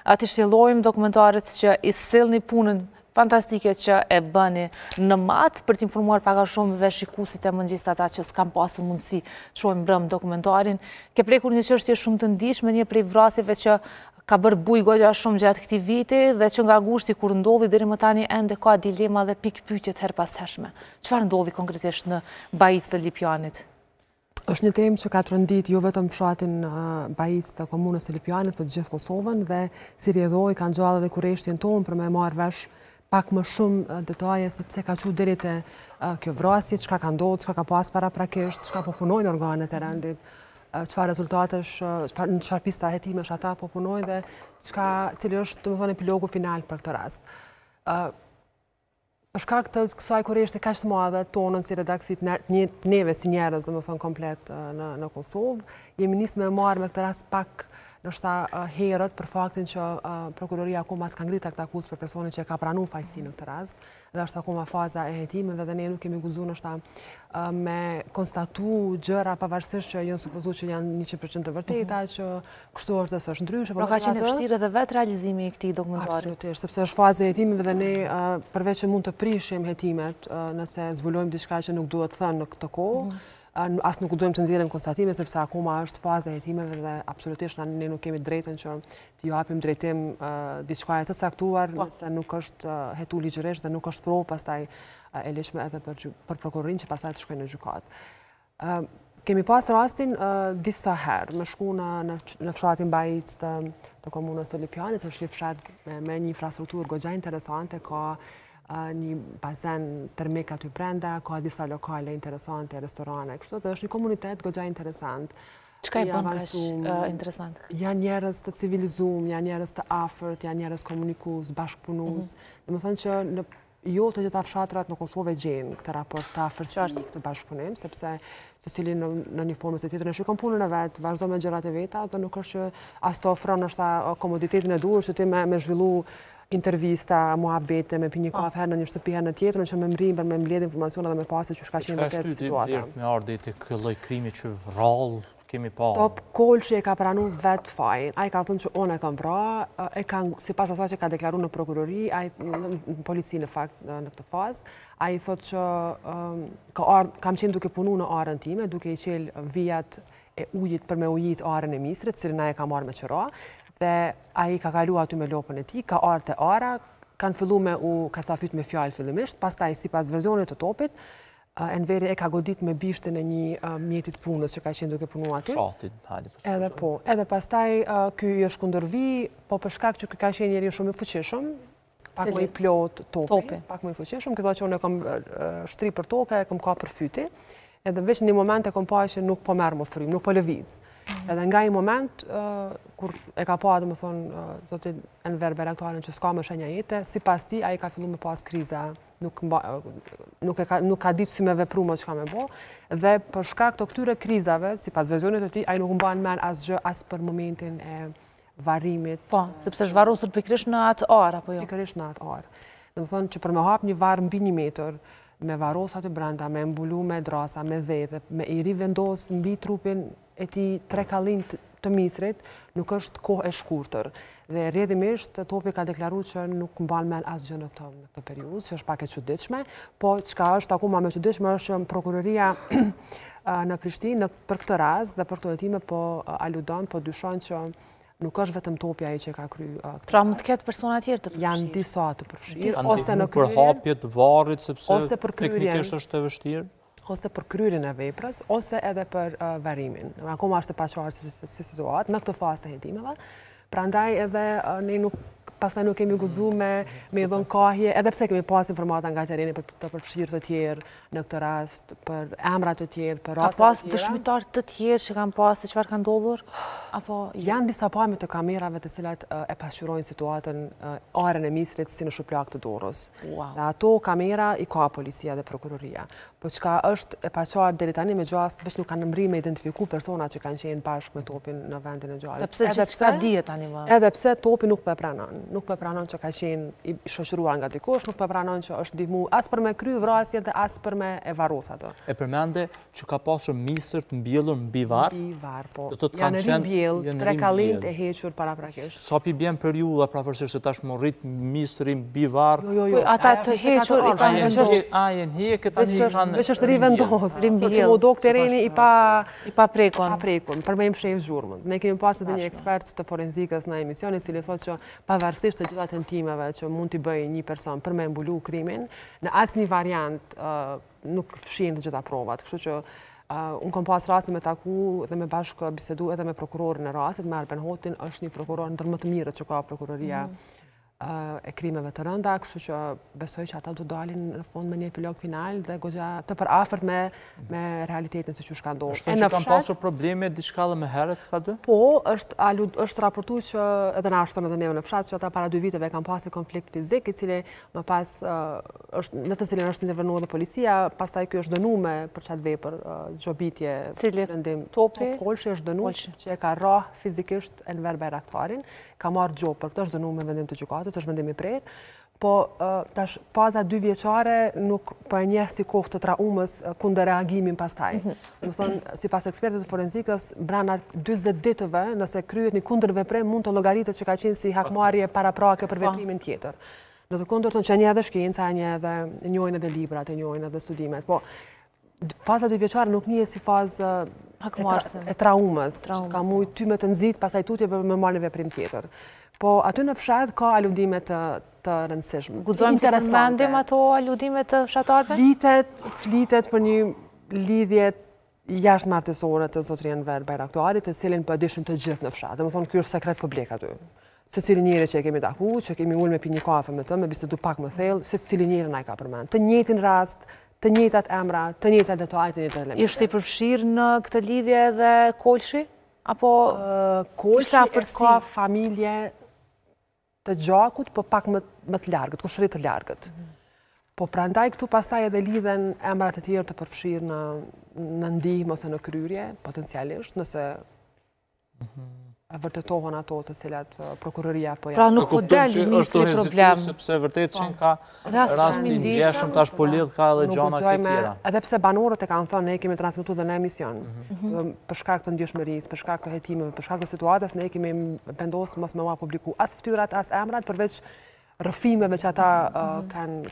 Ati shtjellojmë dokumentarit që i sillni punën fantastike që e bëni në matë për t'informuar pak a shumë dhe shikuesit e mëngjesit ata që s'kan pasur mundësi të shohin brëm dokumentarin. Ke prekur një çështje shumë të ndihshme, një prej vrasjeve që ka bërë buj goxha shumë gjatë këtij viti dhe që nga gushti kur ndodhi deri më tani ende ka dilema dhe pikpyetje her pas hershme. Çfarë ndodhi konkretisht në bajicë të Lipjanit? Është një temë që ka të rëndit jo vetëm fshatin bajicë të komunës të Lipjanit, por të gjithë Kosovën dhe si rrjedhoi kanë gjallë edhe kurreshtjen tonë për me marrë vesh pak më shumë detaje se pse ka qenë deri te kjo vrasje, çka ka ndodhur, çka ka pas paraprakisht, çka po punojnë organet e rendit, çfarë rezultatesh, në çfarë pista hetimesh ata po punojnë dhe cili është domethënë epilogu final për këtë rast. Për shkak të kësaj kurreshte kaq të madhe tonën si redaksit neve si njerëz domethënë komplet në Kosovë, jemi nisë me marrë me këtë rast pak nështë herët për faktin që prokuroria akoma s'ka ngritur akt akuzë për personin që ka pranuar fajësinë në këtë rast, dhe është akoma faza e hetimeve dhe ne nuk kemi guxuar nështë me konstatu gjëra pavarësisht që janë supozuar që janë 100% të vërteta, që kështu është dhe s'është ndryshe. Pra ka qenë e vështirë edhe vetë realizimi i këtij dokumentari. Absolutisht, sepse është faza e hetimeve dhe ne përveç që mund të prishim hetimet nëse zbulojmë diçka që nuk duhet thënë në këtë kohë, as nuk duhem të nxjerrim konstatime sepse akoma është faza e hetimeve dhe absolutisht ne nuk kemi drejtën që t'i japim drejtim diçka të caktuar nëse nuk është hetu ligjërisht dhe nuk është provë pastaj e lehtëshme edhe për prokurorin që pastaj të shkojnë në gjykatë. Kemi pas rastin disa herë me shku në fshatin Bajicë të komunës së Lipjanit, është një fshat me një infrastrukturë goxha interesante, ka një bazen termik aty brenda, ka disa lokale interesante, restorane, kështu dhe është një komunitet goxha interesant. Çka i bën kaq interesant? Janë njerëz të civilizuar, janë njerëz të afërt, janë njerëz komunikues, bashkëpunues. Domethënë që jo të gjitha fshatrat në Kosovë gjejnë këtë raport të afërsi, këtë bashkëpunim, sepse secili në një formë ose tjetër ne shikon punën e vet, vazhdo me gjërat e veta, dhe nuk është që as të ofron komoditetin e duhur që ti me zhvillu intervista, muhabete, me pi një kafe herë në një shtëpi herë në tjetrën, që me mrim për me mbledh informacione dhe me pasë që shka qenë vërtet situata. Çka është me ardhi të ky lloj krimi që rrallë kemi pa? Top Kolshi e ka pranuar vetë fajin. Ai ka thënë që unë e kam vrarë, sipas asaj që ka deklaruar në prokurori, në polici në fakt në këtë fazë, ai thotë që kam qenë duke punu në arën time, duke i qel vijat e ujit për me ujit arën e misrit, cilin ai e ka marrë me qëra, dhe ai ka kalu aty me lopën e tij, ka ardhur te ara, kanë filluar me u kasafyt me fjalë fillimisht, pastaj sipas versionit të topit, Enveri e ka godit me bishtin e një mjetit punës që ka qenë duke punu aty. Edhe pastaj ky është kundërvi, po për shkak që ky ka qenë njeri shumë i fuqishëm, pak më i plot topi, pak më i fuqishëm, këtë që unë e kam shtri për tokë, e kam ka për fyti, edhe veç një moment e kam pa që nuk po merë më frim, nuk po lëviz. Edhe nga një moment, kur e ka pa, dhe më thonë, zotin Enver Beraktarin që s'ka më shenja jete, si pas ti, a i ka fillu me pas kriza, nuk ka ditë si me vepru më që ka me bo, dhe për shkak të këtyre krizave, si pas versionit të ti, a i nuk mba në men asgjë, as për momentin e varimit. Po, sepse është varosur pikërisht në atë orë, apo jo? Pikërisht në atë orë. Dhe më thonë që për me hap një varë mbi 1 metër, me varos aty brenda, me mbulu me drasa, me dhethë, me i rivendos mbi trupin e ti 3 kallin të misrit, nuk është kohë e shkurtër. Dhe rrjedhimisht topi ka deklaruar që nuk mban men asgjë në këtë periudhë, që është pak e çuditshme, po çka është akoma më çuditshme është që prokuroria në Prishtinë për këtë rast dhe për këto hetime po aludon, po dyshon që nuk është vetëm topi ai që ka kryer. Pra mund të ketë persona tjerë të përfshirë. Janë disa të përfshirë, ose në përhapje të varrit sepse teknikisht është e vështirë, ose për kryerjen e veprës, ose edhe për varimin. Akoma është e paqartë si situatë në këtë fazë të hetimeve. Prandaj edhe ne pastaj nuk kemi guxuar me i dhënë kohje, edhe pse kemi pas informata nga tereni për të përfshirë të tjerë në këtë rast, për emra të tjerë, për raste të tjera. Ka pas dëshmitar të tjerë që kanë pas se çfarë ka ndodhur? Apo janë disa pamje të kamerave të cilat e pasqyrojnë situatën orën e misrit si në shuplak të Dorës. Dhe ato kamera i ka policia dhe prokuroria. Po çka është e paqartë deri tani me gjast, veç nuk kanë mbërri me identifiku personat që kanë qenë bashkë me topin në vendin e gjallë. Sepse gjithçka dihet tani më. Edhe pse topi nuk po e pranon. Nuk po pranon që ka qenë i shoqëruar nga dikush, nuk po pranon që është ndihmuar as për me kry vrasje dhe as për me e varros ato. E përmende që ka pasur misër të mbjellur mbjellur mbi varr. Mbi varr, po. Janë ribjell, 3 kallint e hequr paraprakisht. Sa pi bjen periudha pravarësisht se tashmë rrit misri mbi varr. Jo. Ata të hequr i kanë vendosur. Janë hekët tani kanë. Veç është rivendos. Që mu do terreni i pa prekun. Për me im shef zhurmën. Ne kemi pas edhe një ekspert të forenzikës në emision, i cili thotë që pavarësisht të gjitha tentimeve që mund t'i bëjë një person për me mbulu krimin, në asnjë variant nuk fshin të gjitha provat. Kështu që unë kom pas rastin me taku dhe me bashkë bisedu edhe me prokurorin e rastit, me Arben Hotin, është një prokuror ndër më të mirët që ka prokuroria e krimeve të rënda, kështu që besoj që ata do dalin në fund me një epilog final dhe goxha të përafërt me realitetin se që shka ndodhur. Është që kanë pasur probleme diçka dhe me herët këta dy? Po, është raportuar që edhe na ashton edhe neve në fshat që ata para 2 viteve kanë pasur konflikt fizik, i cili më pas është në të cilin është intervenuar dhe policia, pastaj ky është dënuar për çat vepër gjobitje, vendim topi, Kolshi është dënuar që e ka rrah fizikisht Enver Bayraktarin, ka marrë gjop për këtë, është dënuar me vendim të gjykatës, është vendim i prerë, po tash faza 2 vjeçare nuk po e njeh si kohë të traumës kundër reagimin pastaj. Do të thonë, sipas ekspertëve të forenzikës, brenda 40 ditëve, nëse kryhet një kundërveprim, mund të llogaritet që ka qenë si hakmarrje paraprake për veprimin tjetër. Në të kundërtën që një edhe shkenca, një edhe njohin edhe librat, njohin edhe studimet, po faza 2 vjeçare nuk njihet si fazë e traumës, që ka mujt ty me të nxit, pastaj tutje për me marrë një veprim tjetër. Po aty në fshat ka aludime të rëndësishme. Guxojmë të përmendim ato aludime të fshatarëve? Flitet për një lidhje jashtëmartësore të zotërin Enver Bayraktarit, të cilin po dishin të gjithë në fshat. Domethënë ky është sekret publik aty. Secili njeri që e kemi taku, që kemi ulë me pi një kafe me të, me bisedu pak më thellë, secili njeri na i ka përmend. Të njëjtin rast, të njëjtat emra, të njëjtat detaje, të njëjtat elemente. Ishte i përfshirë në këtë lidhje edhe Kolshi? Apo Kolshi ka familje të gjakut, po pak më të largët, kushërit të largët. Po prandaj këtu pastaj edhe lidhen emrat e tjerë të përfshirë në ndihmë ose në kryrje, potencialisht, nëse e vërtetohen ato të cilat prokuroria po ja. Pra nuk po del nisë problem. Sepse vërtet që ka rast i ndjeshëm, tash po lidh ka edhe gjana të tjera. Edhe pse banorët e kanë thënë, ne kemi transmetuar dhe në emision, për shkak të ndjeshmërisë, për shkak të hetimeve, për shkak të situatës, ne kemi vendosur mos me ua publiku as fytyrat, as emrat, përveç rrëfimeve që ata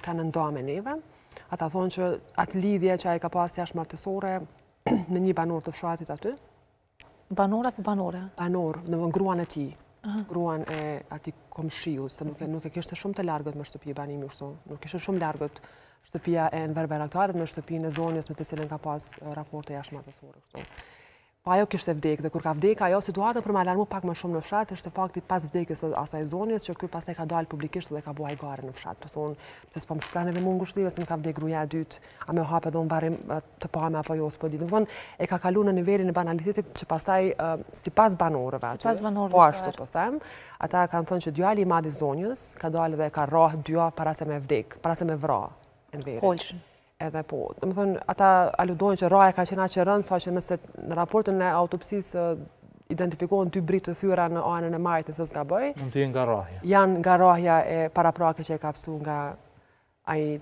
kanë ndoa me neve. Ata thonë që atë lidhje që ai ka pas jashtëmartësore në një banor të fshatit aty. Banor apo banore? Banor, në gruan e tij, gruan e atij komshiu, se nuk e kishte shumë të largët me shtëpi banimi kështu, nuk ishte shumë largët shtëpia e Enver Bayraktarit me shtëpinë e zonjës me të cilën ka pas raporte jashtëmartësore kështu. Po ajo kishte vdekë dhe kur ka vdekë ajo situata për më alarmu pak më shumë në fshat është fakti pas vdekjes së asaj zonjës që ky pastaj ka dalë publikisht dhe ka buaj gare në fshat. Do thonë, se s'po më shpran edhe mua ngushëllia se më ka vdekë gruaja e dytë, a më hap edhe unë varim të pamë apo jo s'po di. Do thonë, e ka kaluar në nivelin e banalitetit që pastaj sipas banorëve aty. Po ashtu po them, ata kanë thënë që djali i madh i zonjës ka dalë dhe ka rrah 2 javë para se me vdek, para se me vrah Enverin. Kolshin. Edhe po, domethënë ata aludojnë që rraja ka qenë aq e rëndë saqë nëse në raportin e autopsisë identifikohen 2 britë të thyra në anën e majtë nëse s'gaboj. Mund të jenë nga rrahja. Janë nga rrahja e paraprake që e ka psu nga ai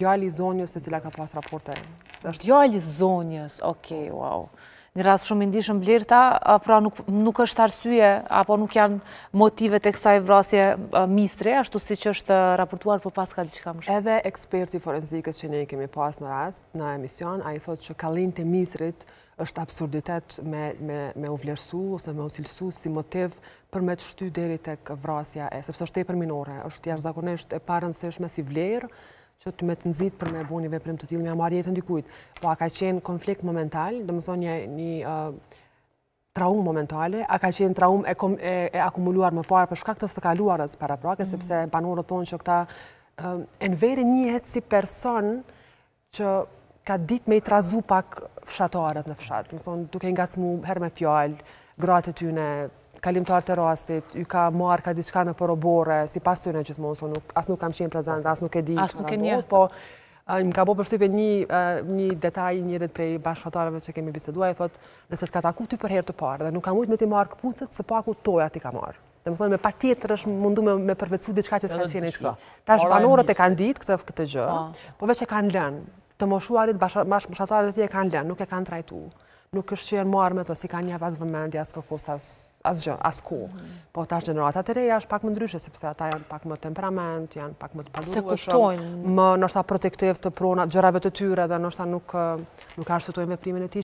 djali i zonjës e cila ka pas raporte. Djali i zonjës, okej, wow. Një rast shumë i ndihshëm Blerta, pra nuk është arsye apo nuk janë motive të kësaj vrasje mistre, ashtu siç është raportuar, po pas ka diçka më shumë. Edhe eksperti forenzikës që ne kemi pas në rast, në emision, ai thotë që kallimi i misrit është absurditet me u vlerësu ose me u cilësu si motiv për me të shty deri tek vrasja sepse është tepër minore, është jashtëzakonisht e parëndësishme si vlerë që të me të nxit për me bu një veprim të tillë me marrë jetën dikujt. Po a ka qenë konflikt momental, domethënë një traumë momentale, a ka qenë traumë e akumuluar më parë për shkak të së kaluarës paraprake, sepse banorët thonë që këta Enveri njihet si person që ka ditë me i trazu pak fshatarët në fshat. Domethënë duke ngacmu herë me fjalë, gratë e tyne, kalimtar të rastit, ju ka marrë ka diçka në porobore, si pas tyne gjithmonë, as nuk kam qenë prezent, as nuk e di as nuk e njeh, po më ka bo përshtypje një detaj njërit prej bashkëfshatarëve që kemi biseduar, e thot, nëse të ka taku ty për herë të parë dhe nuk ka mujt me ti marrë këpucët, se paku toja ti ka marrë. Dhe më thonë, me patjetër është mundu me përvecu diçka që s'ka qenë e ti. Tash banorët e kanë ditë këtë gjë, po veç e kanë lënë. të moshuarit, bashkëtarët e tij e kanë lënë, nuk e kanë trajtu. Nuk është që janë marrë me të, si kanë njëve as vëmendje, as fokus, as gjë, as ku. Po tash gjeneratat e reja është pak më ndryshe, sepse ata janë pak më temperament, janë pak më të palurueshëm, më nështë protektiv të prona, gjërave të tyre dhe nështë nuk arsytojnë veprimin e tij.